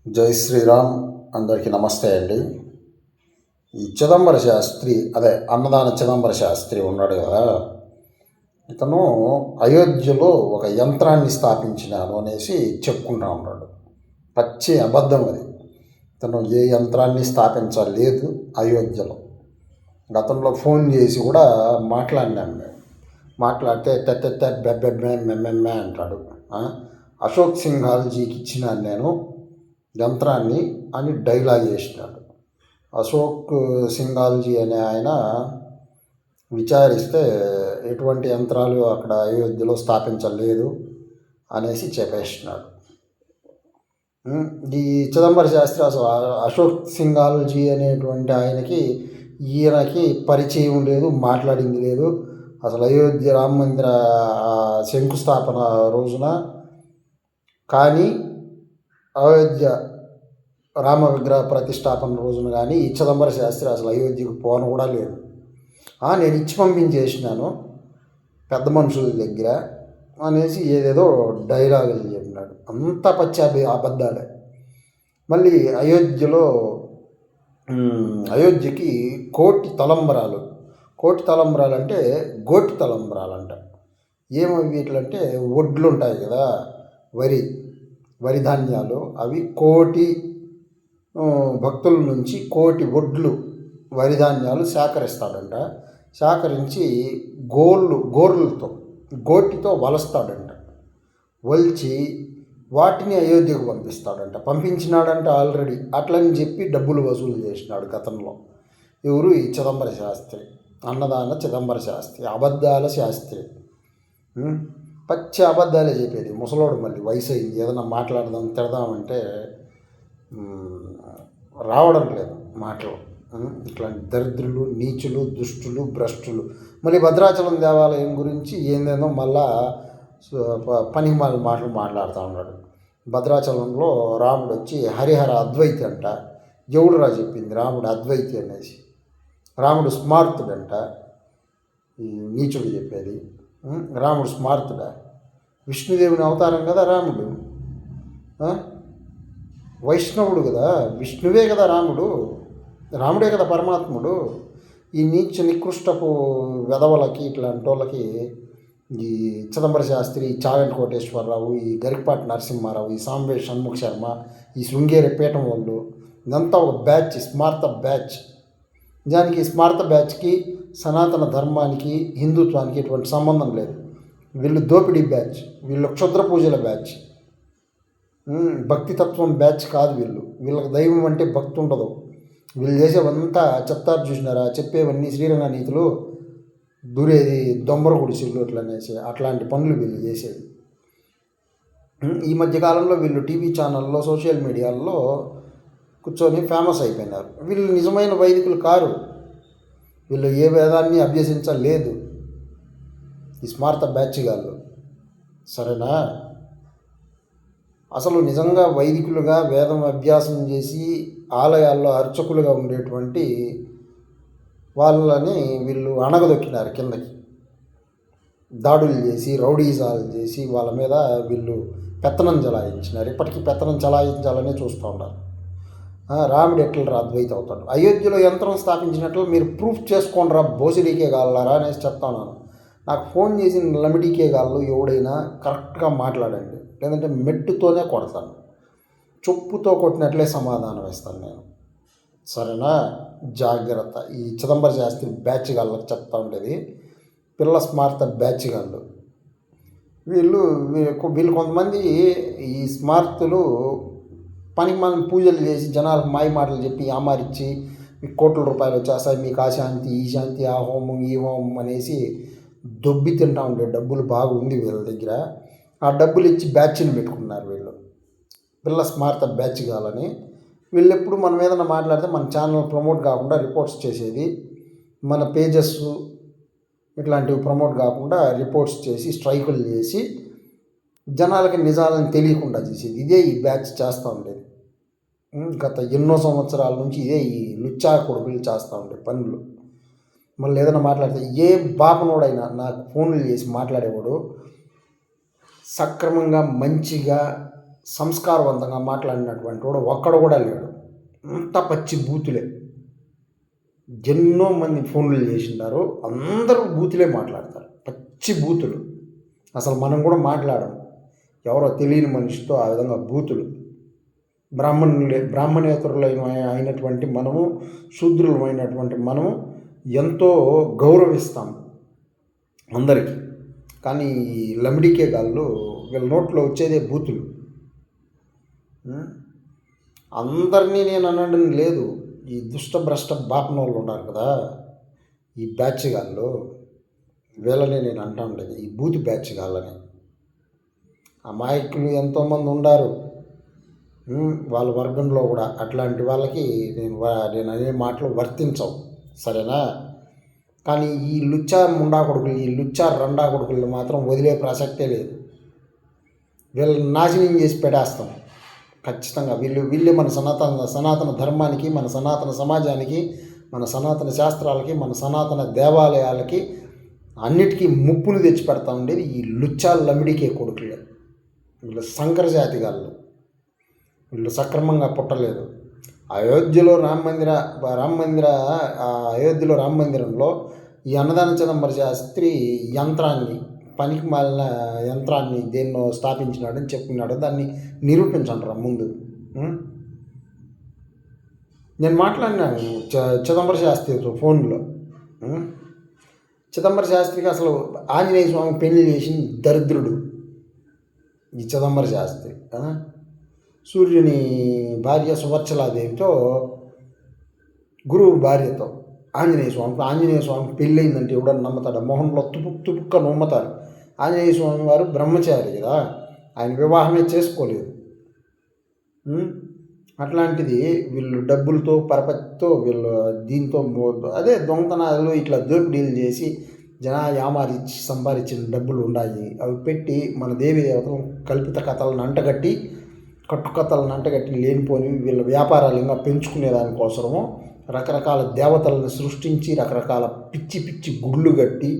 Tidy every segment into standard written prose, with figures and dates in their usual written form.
జై శ్రీరామ్. అందరికీ నమస్తే అండి. ఈ చిదంబర శాస్త్రి, అదే అన్నదాన చిదంబర శాస్త్రి ఉన్నాడు కదా, ఇతను అయోధ్యలో ఒక యంత్రాన్ని స్థాపించినాను అనేసి చెప్పుకుంటా ఉన్నాడు. పచ్చి అబద్ధం అది. ఇతను ఏ యంత్రాన్ని స్థాపించలేదు అయోధ్యలో. గతంలో ఫోన్ చేసి కూడా మాట్లాడినాను మేము. మాట్లాడితే మెమ్మెమ్మే అంటాడు. అశోక్ సింఘాల్జీకి ఇచ్చినాను నేను యంత్రాన్ని అని డైలాగ్ చేసినాడు. అశోక్ సింఘాల్జీ అనే ఆయన విచారిస్తే ఎటువంటి యంత్రాలు అక్కడ అయోధ్యలో స్థాపించలేదు అనేసి చెప్పేసినాడు. ఈ చిదంబర శాస్త్రి అసలు అశోక్ సింఘాల్జీ అనేటువంటి ఈయనకి పరిచయం లేదు, మాట్లాడింది లేదు. అసలు అయోధ్య రామ మందిర శంకుస్థాపన రోజున కానీ అయోధ్య రామ విగ్రహ ప్రతిష్టాపన రోజున కానీ ఈ చిదంబర శాస్త్రి అసలు అయోధ్యకు పోను కూడా లేదు. నేను ఇచ్చి పంపించేసినాను పెద్ద మనుషుల దగ్గర అనేసి ఏదేదో డైలాగులు చెప్పినాడు. అంతా పచ్చి అబద్ధాలే. మళ్ళీ అయోధ్యకి కోటి తలంబరాలు అంటే గోటి తలంబరాలు అంట. ఏమవి వీటిలంటే వడ్లు ఉంటాయి కదా, వరి ధాన్యాలు, అవి కోటి భక్తుల నుంచి కోటి వడ్లు వరి ధాన్యాలు సేకరిస్తాడంట. సేకరించి గోటితో వలుస్తాడంట. వలిచి వాటిని అయోధ్యకు పంపించినాడంట ఆల్రెడీ. అట్లని చెప్పి డబ్బులు వసూలు చేసినాడు గతంలో. ఎవరు? ఈ చిదంబర శాస్త్రి, అన్నదాన చిదంబర శాస్త్రి, అబద్ధాల శాస్త్రి. పచ్చి అబద్ధాలే చెప్పేది ముసలోడు. మళ్ళీ వయసు అయింది, ఏదైనా మాట్లాడదాం తిడదామంటే రావడం లేదు మాటలు. ఇట్లాంటి దరిద్రులు, నీచులు, దుష్టులు, భ్రష్టులు. మళ్ళీ భద్రాచలం దేవాలయం గురించి ఏందేందో మళ్ళా పనికి మాటలు మాట్లాడుతూ ఉన్నాడు. భద్రాచలంలో రాముడు వచ్చి హరిహర అద్వైతి అంట. ఎవడురా చెప్పింది రాముడు అద్వైతి అనేసి? రాముడు స్మార్తుడంట. ఈ నీచుడు చెప్పేది. రాముడు స్మార్తుడా? విష్ణుదేవుని అవతారం కదా రాముడు. వైష్ణవుడు కదా, విష్ణువే కదా రాముడు. రాముడే కదా పరమాత్ముడు. ఈ నీచ నికృష్టపు వెధవలకి, ఇట్లాంటి వాళ్ళకి ఈ చిదంబర శాస్త్రి, ఈ చాగంటి కోటేశ్వరరావు, ఈ గరికపాటి నరసింహారావు, ఈ సాంబే షణ్ముఖ శర్మ, ఈ శృంగేరి పీఠం వాళ్ళు, ఇదంతా ఒక బ్యాచ్, స్మార్త బ్యాచ్. నిజానికి స్మార్త బ్యాచ్కి సనాతన ధర్మానికి, హిందుత్వానికి ఎటువంటి సంబంధం లేదు. వీళ్ళు దోపిడీ బ్యాచ్, వీళ్ళు క్షుద్ర పూజల బ్యాచ్, భక్తితత్వం బ్యాచ్ కాదు వీళ్ళు. వీళ్ళకి దైవం అంటే భక్తి ఉండదు. వీళ్ళు చేసేవంతా చెప్తారు చూసినారా, చెప్పేవన్నీ శ్రీరంగ నీతులు, దూరేది దొంబర గుడిసిళ్ళు ఇట్లా అనేసి అట్లాంటి పనులు వీళ్ళు చేసేది. ఈ మధ్యకాలంలో వీళ్ళు టీవీ ఛానల్లో, సోషల్ మీడియాల్లో కూర్చొని ఫేమస్ అయిపోయినారు. వీళ్ళు నిజమైన వైదికులు కారు. వీళ్ళు ఏ వేదాన్ని అభ్యసించలేదు, ఈ స్మార్త బ్యాచ్ గాళ్ళు. సరేనా? అసలు నిజంగా వైదికులుగా వేదం అభ్యాసం చేసి ఆలయాల్లో అర్చకులుగా ఉండేటువంటి వాళ్ళని వీళ్ళు అణగదొక్కినారు కిందకి. దాడులు చేసి, రౌడీజాలు చేసి వాళ్ళ మీద వీళ్ళు పెత్తనం చలాయించినారు. ఇప్పటికీ పెత్తనం చలాయించాలనే చూస్తూ ఉన్నారు. రాముడు ఎట్లా అద్వైత అవుతాడు? అయోధ్యలో యంత్రం స్థాపించినట్లు మీరు ప్రూఫ్ చేసుకోండి రా, బోసిడీకే కావాలరా అనేసి చెప్తా ఉన్నాను. నాకు ఫోన్ చేసిన లమిడీకే కాళ్ళు ఎవడైనా కరెక్ట్గా మాట్లాడండి, లేదంటే మెట్టుతోనే కొడతాను, చొప్పుతో కొట్టినట్లే సమాధానం ఇస్తాను నేను. సరేనా? జాగ్రత్త. ఈ చిదంబర శాస్త్రి బ్యాచ్ గాళ్ళకి చెప్తా ఉండేది, పిల్ల స్మార్త బ్యాచ్ గాళ్ళు. వీళ్ళు కొంతమంది ఈ స్మార్తులు పనికి మనం పూజలు చేసి జనాలకు మాయ మాటలు చెప్పి ఆమారిచ్చి మీకు కోట్ల రూపాయలు వచ్చేస్తాయి, మీకు ఆ శాంతి, ఈ శాంతి, ఆ హోమం, ఈ హోమం అనేసి దొబ్బి తింటా ఉండే డబ్బులు బాగా ఉంది వీళ్ళ దగ్గర. ఆ డబ్బులు ఇచ్చి బ్యాచ్ని పెట్టుకున్నారు వీళ్ళు, పిల్ల స్మార్త బ్యాచ్ కావాలని. వీళ్ళు ఎప్పుడు మనం ఏదైనా మాట్లాడితే మన ఛానల్ ప్రమోట్ కాకుండా రిపోర్ట్స్ చేసేది, మన పేజెస్ ఇట్లాంటివి ప్రమోట్ కాకుండా రిపోర్ట్స్ చేసి స్ట్రైకులు చేసి జనాలకి నిజాలను తెలియకుండా చేసేది. ఇదే ఈ బ్యాచ్ చేస్తూ ఉండేది. గత ఎన్నో సంవత్సరాల నుంచి ఇదే ఈ లుచ్చా కొడుకులు చేస్తూ ఉండే పనులు. మళ్ళీ ఏదైనా మాట్లాడితే ఏ బాపనోడైనా నాకు ఫోన్లు చేసి మాట్లాడేవాడు సక్రమంగా, మంచిగా, సంస్కారవంతంగా మాట్లాడినటువంటి వాడు ఒక్కడు కూడా లేడు. అంతా పచ్చి బూతులే. ఎన్నో మంది ఫోన్లు చేసింటారు, అందరూ బూతులే మాట్లాడతారు, పచ్చి బూతులు. అసలు మనం కూడా మాట్లాడం, ఎవరో తెలియని మనిషితో ఆ విధంగా బూతులు. బ్రాహ్మణేతరులైనటువంటి మనము, శూద్రులమైనటువంటి మనము ఎంతో గౌరవిస్తాం అందరికీ. కానీ ఈ లమిడికే గాళ్ళు వీళ్ళ నోట్లో వచ్చేదే బూతులు. అందరినీ నేను అనడం లేదు, ఈ దుష్టభ్రష్ట బాపనోళ్ళు ఉన్నారు కదా, ఈ బ్యాచ్ గాళ్ళు, వీళ్ళని నేను అంటాను లేదు, ఈ బూత్ బ్యాచ్ గాళ్ళని. అమాయకులు ఎంతోమంది ఉన్నారు వాళ్ళ వర్గంలో కూడా. అట్లాంటి వాళ్ళకి నేను అనే మాటలు వర్తించవు, సరేనా? కానీ ఈ లుచ్చా ముండా కొడుకులు, ఈ లుచ్చా రండా కొడుకులు మాత్రం వదిలే ప్రసక్తే లేదు. వీళ్ళని నాశనం చేసి పెట్టేస్తాం ఖచ్చితంగా. వీళ్ళే మన సనాతన ధర్మానికి, మన సనాతన సమాజానికి, మన సనాతన శాస్త్రాలకి, మన సనాతన దేవాలయాలకి అన్నిటికీ ముప్పులు తెచ్చి పెడతా ఉండేది ఈ లుచ్చాల లమిడికే కొడుకులే. వీళ్ళు సంకర జాతి గాళ్ళు, వీళ్ళు సక్రమంగా పుట్టలేదు. అయోధ్యలో రామ మందిరంలో ఈ అన్నదాన చిదంబర శాస్త్రి యంత్రాన్ని, పనికి మాలిన యంత్రాన్ని దేన్నో స్థాపించినాడని చెప్పుకున్నాడు. దాన్ని నిరూపించంటారా ముందు? నేను మాట్లాడినాను చిదంబర శాస్త్రితో ఫోన్లో. చిదంబర శాస్త్రికి అసలు ఆంజనేయ స్వామి పెళ్లి చేసిన దరిద్రుడు ఈ చిదంబర శాస్త్రి. సూర్యుని భార్య సువర్చలాదేవితో, గురువు భార్యతో ఆంజనేయ స్వామికి పెళ్ళి అయిందంటే ఎవడన్నా నమ్ముతాడు? మొహంలో తుపుక్క నమ్ముతారు. ఆంజనేయ స్వామి వారు బ్రహ్మచారి కదా, ఆయన వివాహమే చేసుకోలేదు. అట్లాంటిది వీళ్ళు డబ్బులతో పరపతితో వీళ్ళు దీంతో అదే దొంగతనాలు ఇట్లా దోపిడీలు చేసి యామారిచ్చి సంపాదించిన డబ్బులు ఉన్నాయి. అవి పెట్టి మన దేవి దేవతలు కల్పిత కథలను అంటగట్టి, కట్టుకథలను అంటగట్టి లేనిపోని వీళ్ళ వ్యాపారాలు ఇంకా పెంచుకునే దానికోసము రకరకాల దేవతలను సృష్టించి రకరకాల పిచ్చి పిచ్చి గుళ్ళు కట్టి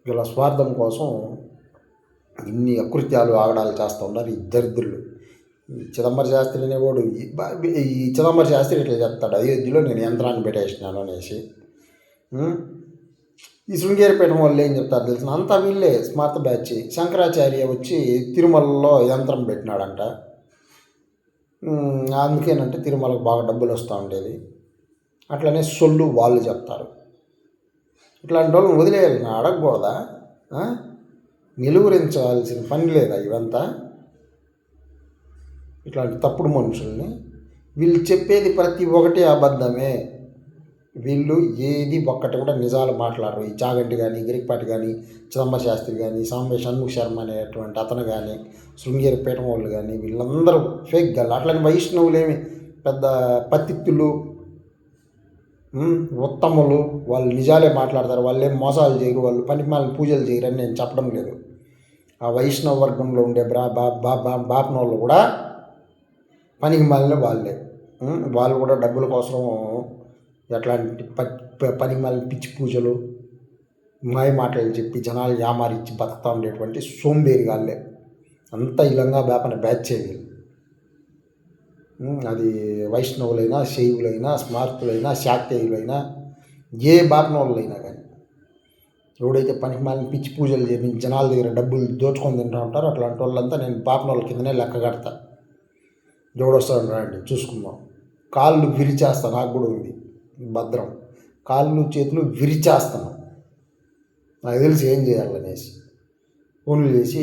వీళ్ళ స్వార్థం కోసం ఇన్ని అకృత్యాలు ఆగడాలు చేస్తూ ఉన్నారు ఈ దరిద్రులు. ఈ చిదంబర శాస్త్రి అనేవాడు, ఈ చిదంబర శాస్త్రి ఇట్లా చెప్తాడు, అయోధ్యలో నేను యంత్రాన్ని పెట్టేసినాను అనేసి. ఈ శృంగేరిపేట వాళ్ళు ఏం చెప్తారు తెలిసిన, అంతా వీళ్ళే స్మార్త బ్యాచ్. శంకరాచార్య వచ్చి తిరుమలలో యంత్రం పెట్టినాడంట, అందుకేనంటే తిరుమలకు బాగా డబ్బులు వస్తూ ఉండేది. అట్లనే సొల్లు వాళ్ళు చెప్తారు. ఇట్లాంటి వాళ్ళని వదిలేయాలని అడగకూడదా? నిలువరించాల్సిన పని లేదా ఇవంతా? ఇట్లాంటి తప్పుడు మనుషుల్ని, వీళ్ళు చెప్పేది ప్రతి ఒక్కటి అబద్ధమే. వీళ్ళు ఏది ఒక్కటి కూడా నిజాలు మాట్లాడరు. ఈ చాగంటి కానీ, గిరికపాటి కానీ, చిదంబర శాస్త్రి కానీ, సాంబే షణ్ముఖ శర్మ అనేటువంటి అతను కానీ, శృంగేరి పీఠం వాళ్ళు కానీ, వీళ్ళందరూ ఫేక్ గల్. అట్లని వైష్ణవులేమి పెద్ద పత్తిత్తులు, ఉత్తములు, వాళ్ళు నిజాలే మాట్లాడతారు, వాళ్ళు ఏం మోసాలు చేయరు, వాళ్ళు పనికిమాలిన పూజలు చేయరని నేను చెప్పడం లేదు. ఆ వైష్ణవ వర్గంలో ఉండే బాపనోళ్ళు కూడా పనికి మాలిన వాళ్ళే. వాళ్ళు కూడా డబ్బుల కోసం ఎట్లాంటి పనికి మాలిన పిచ్చి పూజలు, మాయ మాటలు చెప్పి జనాలు యామారిచ్చి బతుకుతూ ఉండేటువంటి సోంబేరిగాళ్ళే. అంతా ఇలంగా వేపన బ్యాచ్ చేయాలి. అది వైష్ణవులైనా, శైవులైనా, స్మార్తులైనా, శాక్తేయులైనా, ఏ బాపనోళ్ళైనా కానీ ఎవడైతే పనికి మాలిన పిచ్చి పూజలు చేసి జనాల దగ్గర డబ్బులు దోచుకొని తింటూ ఉంటారో అట్లాంటి వాళ్ళంతా నేను బాపనోళ్ళ కిందనే లెక్క కడతా. ఎవడొస్తాడు రండి చూసుకుందాం. కాళ్ళు విరిచేస్తా, నాకు కూడా ఉంది భద్రం. కాళ్ళు చేతులు విరిచేస్తాను, నాకు తెలిసి ఏం చేయాలనేసి. ఫోన్లు చేసి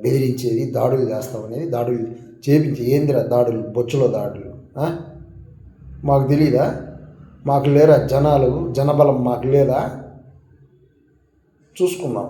బెదిరించేది, దాడులు చేస్తామనేది, దాడులు చేపించి ఏందిరా దాడులు, బొచ్చులో దాడులు మాకు తెలీదా? మాకు లేరా జనాలు, జనబలం మాకు లేదా? చూసుకుందాం.